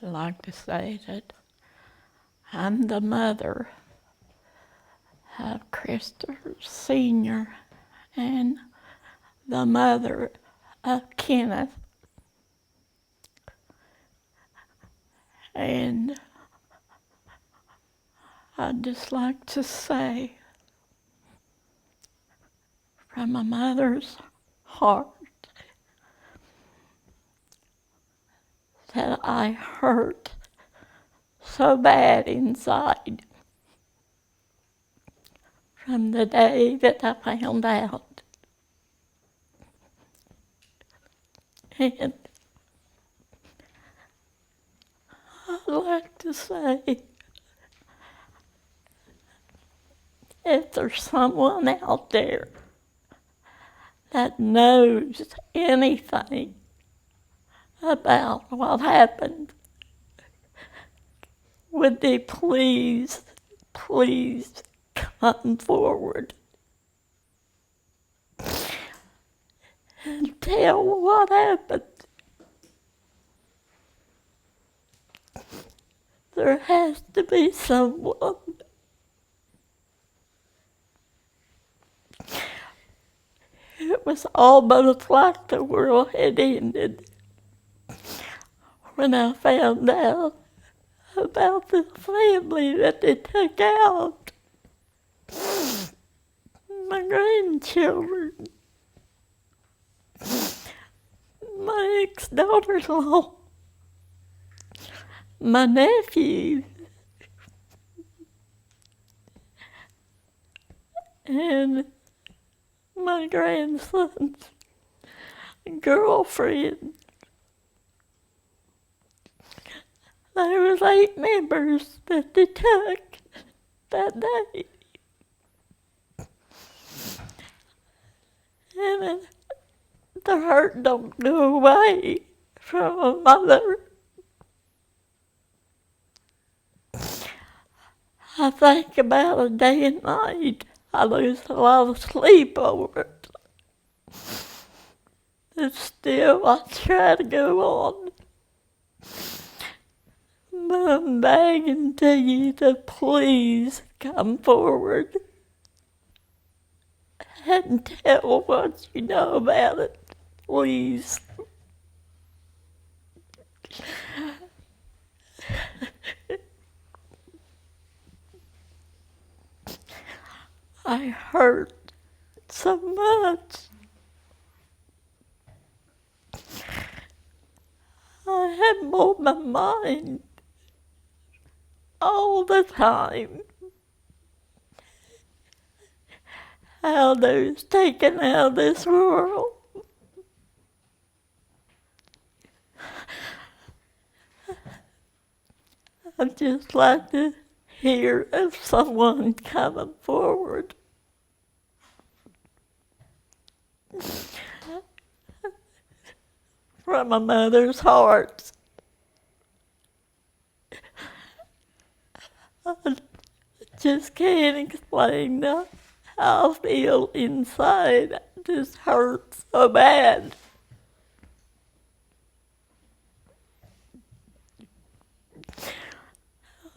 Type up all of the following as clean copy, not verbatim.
I'd like to say that I'm the mother of Christopher Sr. and the mother of Kenneth. And I'd just like to say from a mother's heart that I hurt so bad inside from the day that I found out. And I'd like to say, if there's someone out there that knows anything about what happened, would they please come forward and tell what happened? There has to be someone. It was almost like the world had ended when I found out about the family that they took out. My grandchildren, my ex-daughter-in-law, my nephew, and my grandson's girlfriend. There was 8 members that they took that day. And the hurt don't go away from a mother. I think about it day and night. I lose a lot of sleep over it. But still, I try to go on. But I'm begging to you to please come forward and tell what you know about it, please. I hurt so much. I have on my mind all the time how those taken out of this world. I'd just like to hear of someone coming forward. From a mother's heart. I just can't explain how I feel inside. It just hurts so bad.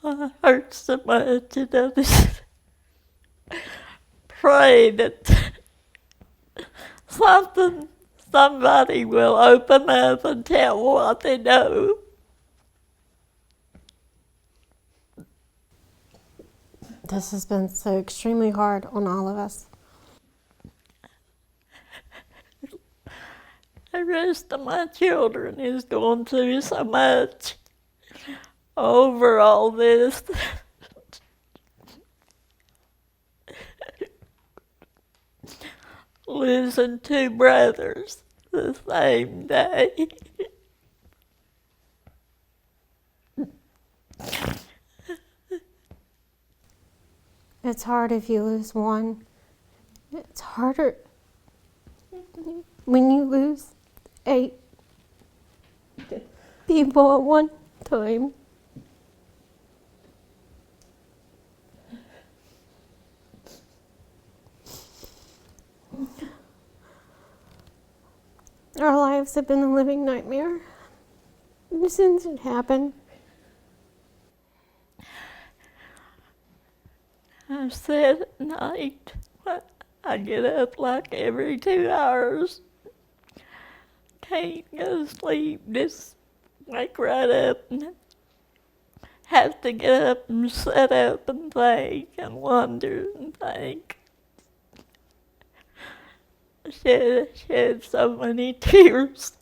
It hurts so much, and I just pray that somebody will open up and tell what they know. This has been so extremely hard on all of us. The rest of my children is going through so much over all this. Losing 2 brothers the same day. It's hard if you lose one. It's harder when you lose 8 people at one time. Our lives have been a living nightmare since it happened. I said at night, I get up like every 2 hours. Can't go to sleep, just wake right up and have to get up and sit up and think and wonder and think. Shed so many tears.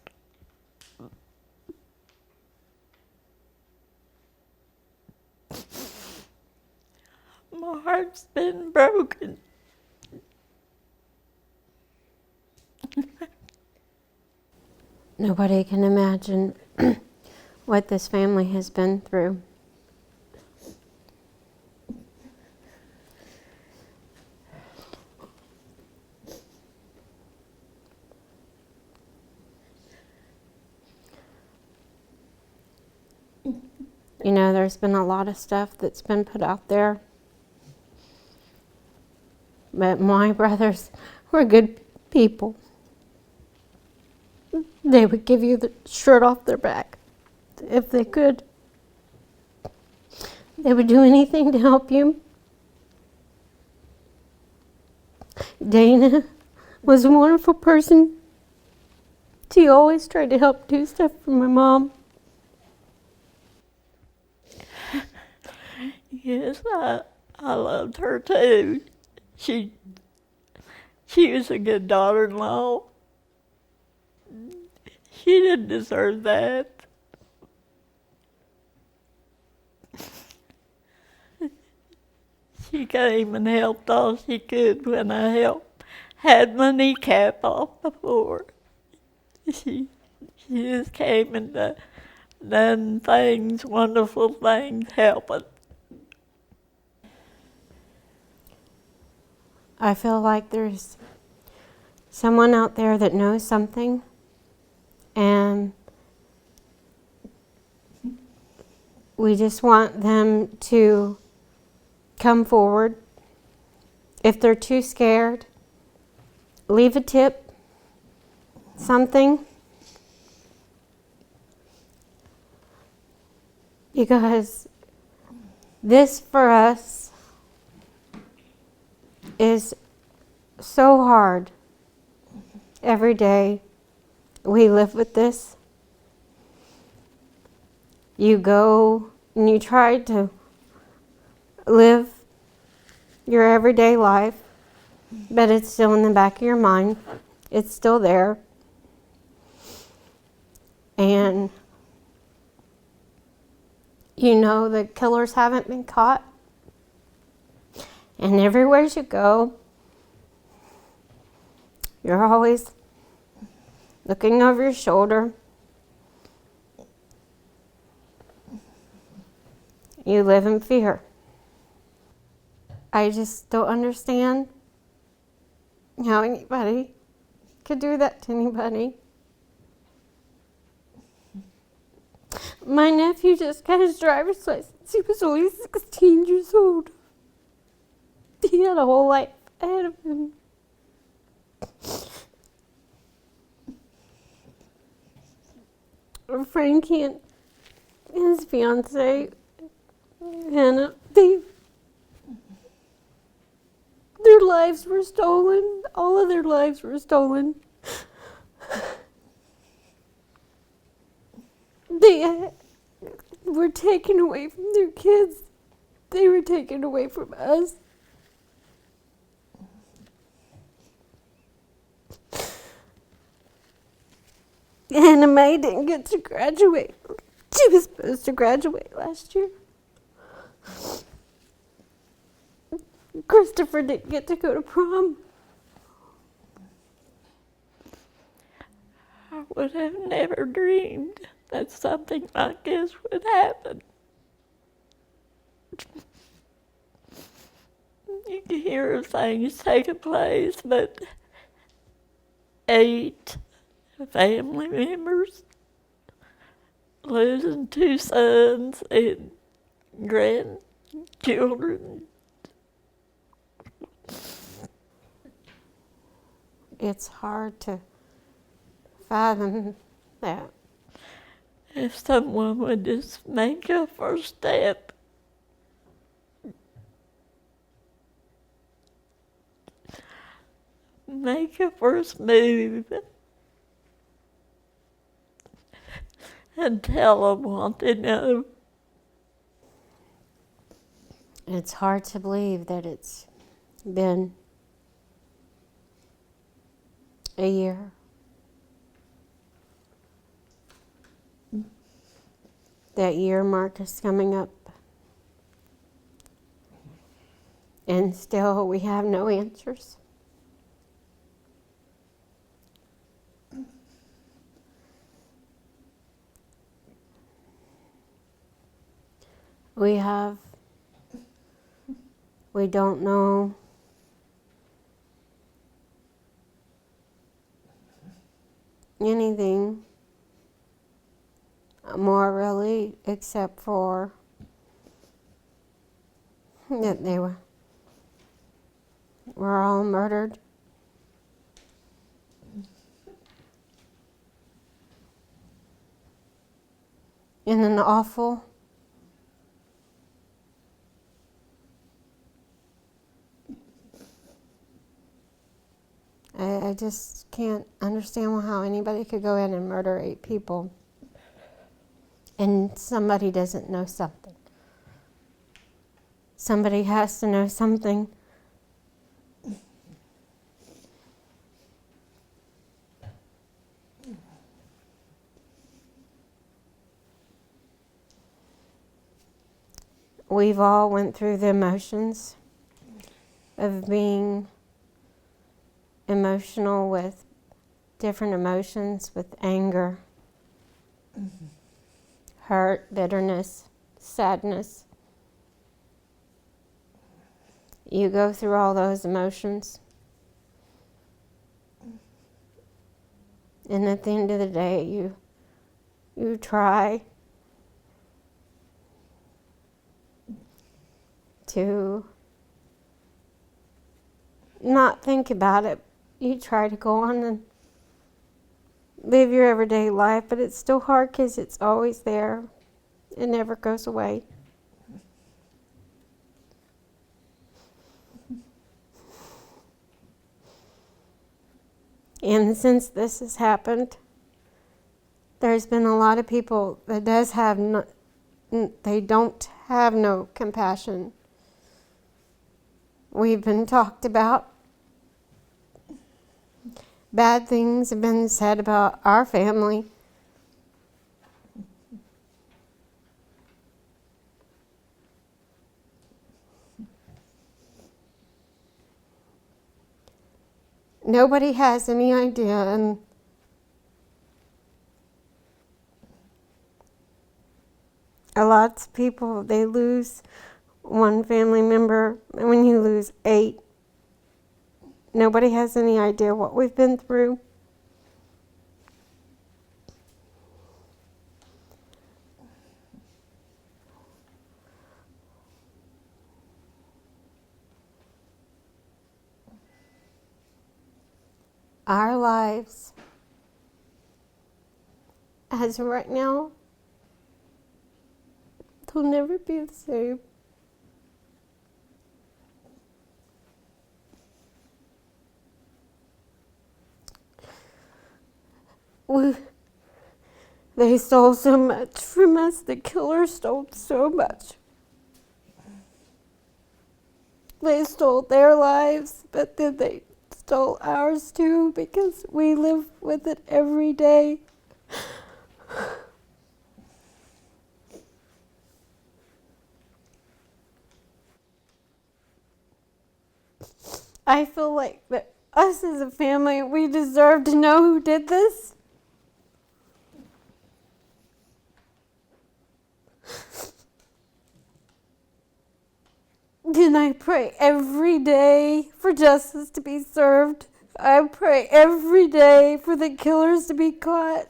My heart's been broken. Nobody can imagine what this family has been through. You know, there's been a lot of stuff that's been put out there. But my brothers were good people. They would give you the shirt off their back if they could. They would do anything to help you. Dana was a wonderful person. She always tried to help do stuff for my mom. Yes, I loved her too. She was a good daughter-in-law. She didn't deserve that. She came and helped all she could when I had my kneecap off before. She just came and done things, wonderful things, helping. I feel like there's someone out there that knows something, and we just want them to come forward. If they're too scared, leave a tip, something. Because this for us is so hard. Every day we live with this. You go and you try to live your everyday life, but it's still in the back of your mind. It's still there. And you know the killers haven't been caught. And everywhere you go, you're always looking over your shoulder. You live in fear. I just don't understand how anybody could do that to anybody. My nephew just got his driver's license. He was only 16 years old. He had a whole life ahead of him. Frankie and his fiance, Hannah, their lives were stolen. All of their lives were stolen. They were taken away from their kids. They were taken away from us. Anna Mae didn't get to graduate. She was supposed to graduate last year. Christopher didn't get to go to prom. I would have never dreamed that something like this would happen. You can hear of things taking place, but 8 family members, losing 2 sons and grandchildren. It's hard to fathom that. If someone would just make a first step, make a first move and tell them what they know. It's hard to believe that it's been a year. That year mark is coming up. And still we have no answers. We don't know anything more really except for that they were all murdered. In an awful, I just can't understand how anybody could go in and murder 8 people and somebody doesn't know something. Somebody has to know something. We've all went through the emotions of being emotional with different emotions, with anger, hurt, bitterness, sadness. You go through all those emotions. And at the end of the day, you try to not think about it. You try to go on and live your everyday life, but it's still hard because it's always there. It never goes away. And since this has happened, there's been a lot of people that they don't have no compassion. We've been talked about. Bad things have been said about our family. Nobody has any idea, and a lot of people, they lose one family member, and when you lose 8, nobody has any idea what we've been through. Our lives, as of right now, they'll never be the same. They stole so much from us. The killer stole so much. They stole their lives, but then they stole ours too, because we live with it every day. I feel like that us as a family, we deserve to know who did this. And I pray every day for justice to be served. I pray every day for the killers to be caught.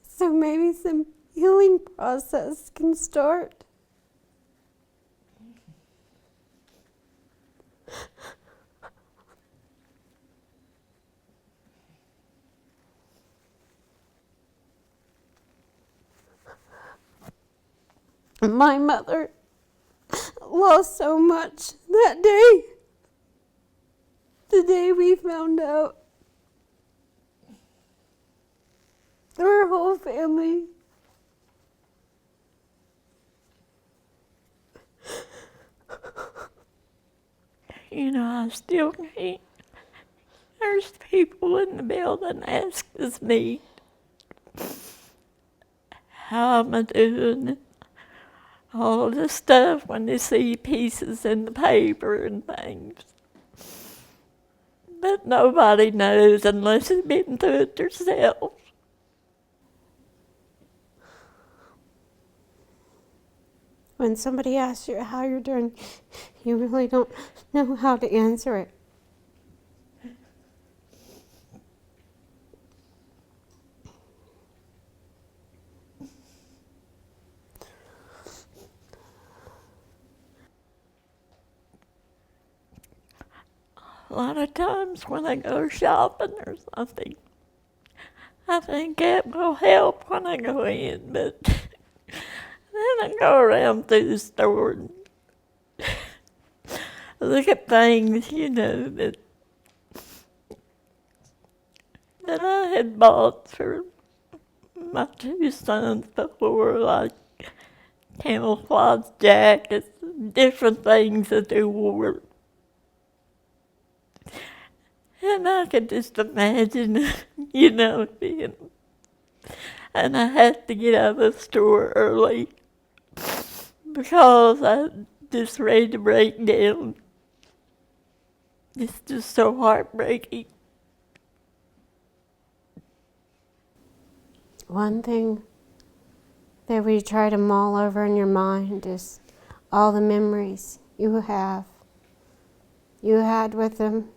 So maybe some healing process can start. My mother lost so much that day. The day we found out. Our whole family. You know, I still can't. There's people in the building asking me how am I doing, all this stuff when they see pieces in the paper and things. But nobody knows unless they've been through it themselves. When somebody asks you how you're doing, you really don't know how to answer it. A lot of times when I go shopping or something, I think that will help when I go in, but then I go around through the store and look at things, you know, that I had bought for my two sons before, like camouflage jackets, different things that they wore. And I could just imagine, you know, being, and I had to get out of the store early because I just ready to break down. It's just so heartbreaking. One thing that we try to mull over in your mind is all the memories you had with them.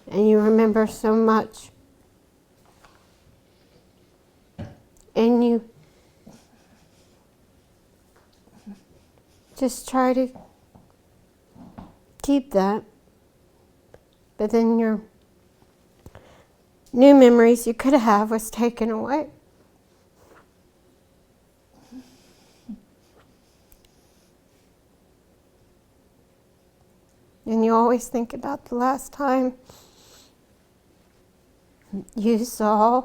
And you remember so much. And you just try to keep that. But then your new memories you could have was taken away. And you always think about the last time you saw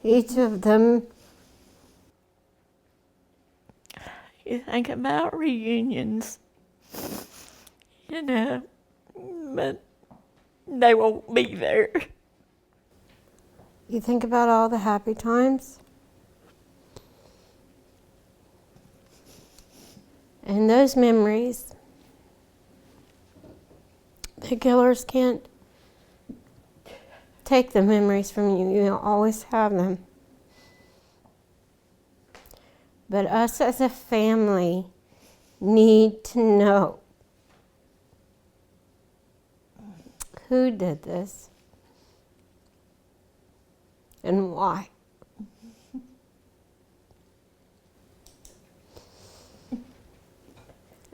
each of them. You think about reunions, you know, but they won't be there. You think about all the happy times. And those memories, the killers can't take the memories from you. You'll always have them. But us as a family need to know who did this and why.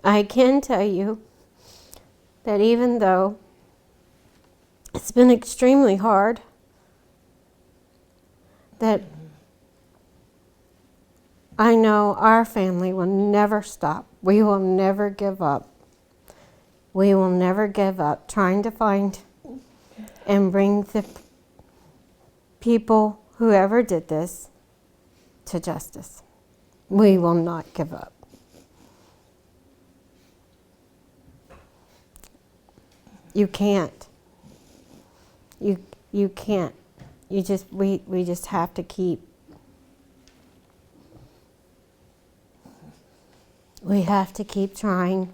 I can tell you that even though it's been extremely hard, that I know our family will never stop. We will never give up. We will never give up trying to find and bring the people, whoever did this, to justice. We will not give up. You can't. You can't. We just have to keep. We have to keep trying.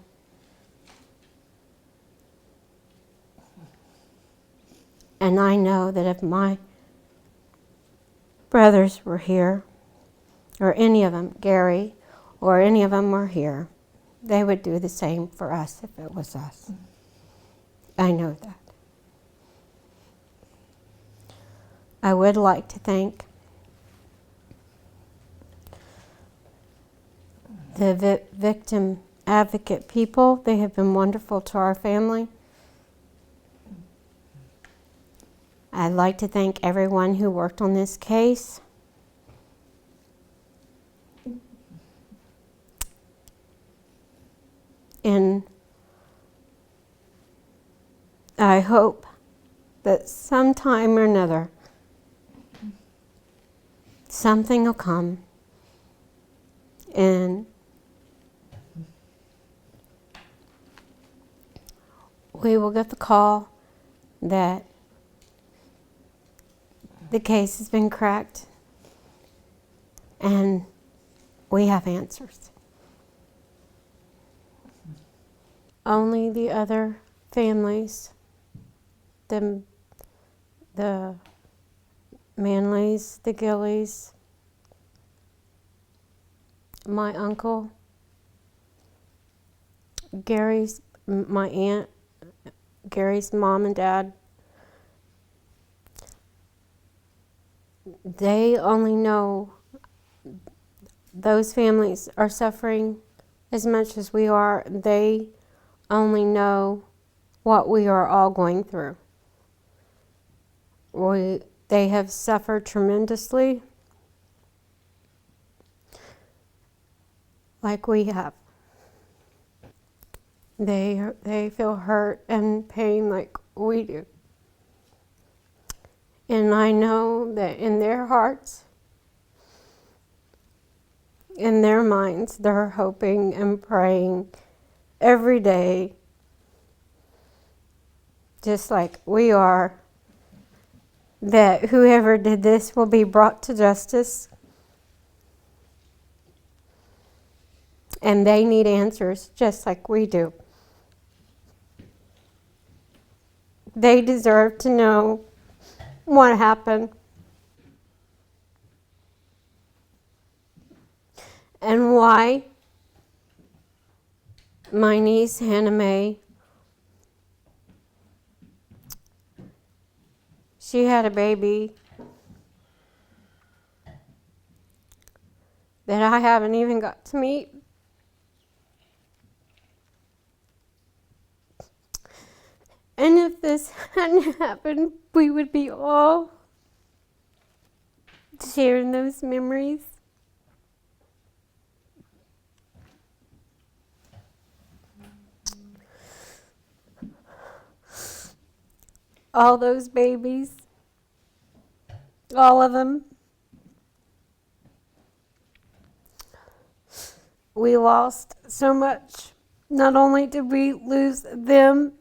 And I know that if my brothers were here, or any of them, Gary, or any of them were here, they would do the same for us if it was us. I know that. I would like to thank the victim advocate people. They have been wonderful to our family. I'd like to thank everyone who worked on this case. And I hope that sometime or another, something will come and we will get the call that the case has been cracked and we have answers. Only the other families, the Manleys, the Gillies, my uncle, my aunt, Gary's mom and dad, they only know those families are suffering as much as we are. They only know what we are all going through. They have suffered tremendously, like we have. They feel hurt and pain like we do. And I know that in their hearts, in their minds, they're hoping and praying every day, just like we are, that whoever did this will be brought to justice. And they need answers just like we do. They deserve to know what happened and why my niece Hannah Mae, she had a baby that I haven't even got to meet. And if this hadn't happened, we would be all sharing those memories. All those babies, all of them. We lost so much. Not only did we lose them,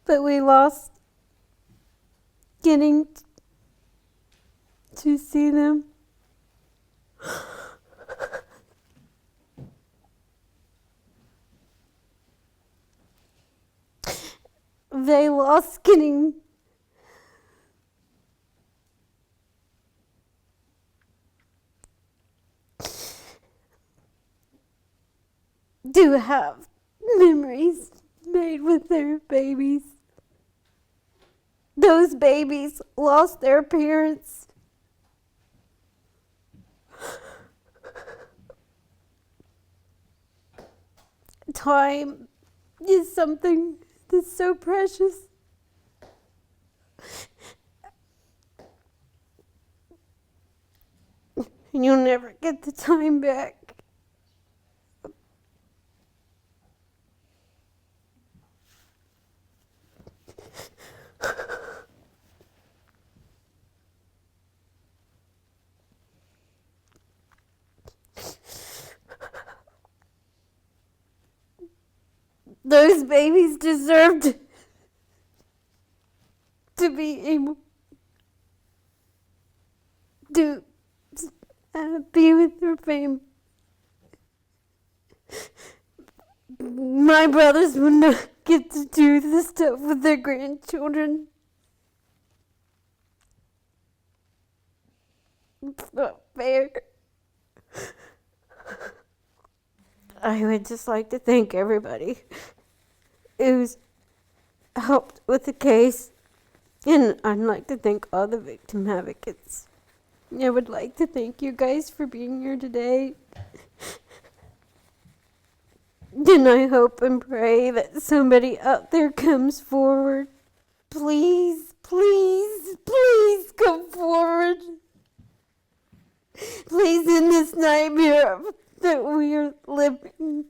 but we lost getting to see them. They lost getting to have memories made with their babies. Those babies lost their parents. Time is something that's so precious. And you'll never get the time back. Those babies deserved to be able to be with their family. My brothers would not get to do this stuff with their grandchildren. It's not fair. I would just like to thank everybody who's helped with the case. And I'd like to thank all the victim advocates. I would like to thank you guys for being here today. And I hope and pray that somebody out there comes forward. Please, please, please come forward. Please end this nightmare of that we are living.